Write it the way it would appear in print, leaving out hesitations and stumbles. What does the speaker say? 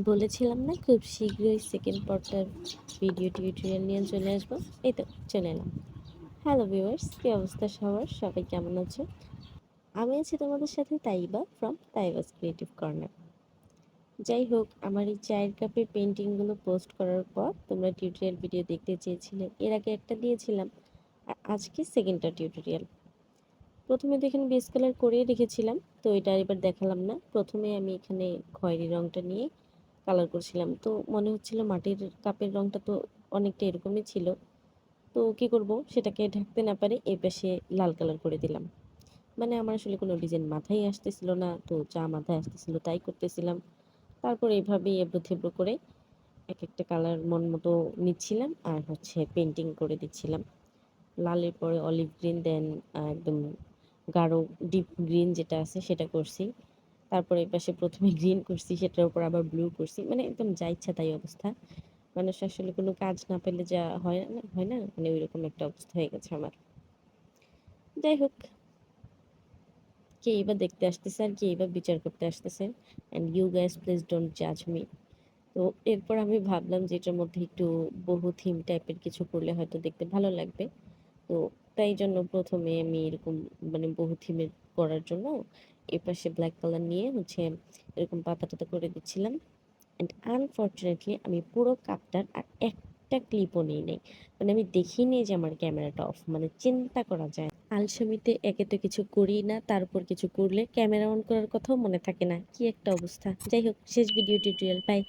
বলেছিলাম না খুব শীঘ্রই সেকেন্ড পার্টটার ভিডিও টিউটোরিয়াল নিয়ে চলে আসবো। এই তো চলে এলাম। হ্যালো ভিউয়ার্স, কি অবস্থা সবার? সবাই কেমন আছো? আমি আছি তোমাদের সাথে তাইবা ফ্রম তাইবাস ক্রিয়েটিভ কর্নার। যাই হোক, আমার এই চায়ের কাপের পেন্টিংগুলো পোস্ট করার পর তোমরা টিউটোরিয়াল ভিডিও দেখতে চেয়েছিলে। এর আগে একটা দিয়েছিলাম, আর আজকে সেকেন্ডটা টিউটোরিয়াল। প্রথমে দেখেন বেস কালার করেই রেখেছিলাম, তো এটা এবার দেখালাম না। প্রথমে আমি এখানে খয়েরি রংটা নিয়ে কালার করছিলাম, তো মনে হচ্ছিল মাটির কাপের রংটা তো অনেকটা এরকমই ছিল। তো কি করব, সেটাকে ঢাকতে না পারে এই পাশে লাল কালার করে দিলাম। মানে আমার আসলে কোনো ডিজাইন মাথায় আসতেছিল না, তো যা মাথায় আসতেছিল তাই করতেছিলাম। তারপর এইভাবেই এবড়ো থেবড়ো করে এক একটা কালার মন মতো নিচ্ছিলাম আর পেন্টিং করে দিচ্ছিলাম। লালের পরে অলিভ গ্রিন, দেন একদম গাঢ় ডিপ গ্রিন যেটা আছে সেটা করছি। তারপরে এপাশে প্রথমে গ্রিন করছি, সেটার উপর আবার ব্লু করছি। মানে একদম যা ইচ্ছা তাই অবস্থা। মানুষ আসলে কোনো কাজ না পেলে যা হয় না, মানে ওইরকম একটা অবস্থা হয়ে গেছে আমার। যাই হোক, কে এবার দেখতে আসতেছে আর কে এবার বিচার করতে আসতেছে, and you guys please don't জাজ মি। তো এরপর আমি ভাবলাম যে এটার মধ্যে একটু বহু থিম টাইপের কিছু করলে হয়তো দেখতে ভালো লাগবে। তো তাই জন্য প্রথমে আমি এরকম মানে বহু থিমের করার জন্য এপাশে ব্ল্যাক কালার নিয়ে এরকম পাতা টাতা করে দিচ্ছিলাম। অ্যান্ড আনফর্চুনেটলি আমি পুরো কাপটার আর একটা ক্লিপও নিই নাই। মানে আমি দেখিনি যে আমার ক্যামেরাটা অফ, মানে চিন্তা করা যায়। আলসেমিতে একে তো কিছু করি না, তারপর কিছু করলে ক্যামেরা অন করার কথাও মনে থাকে না। কি একটা অবস্থা! যাই হোক, শেষ ভিডিও টিউটোরিয়াল, বাই।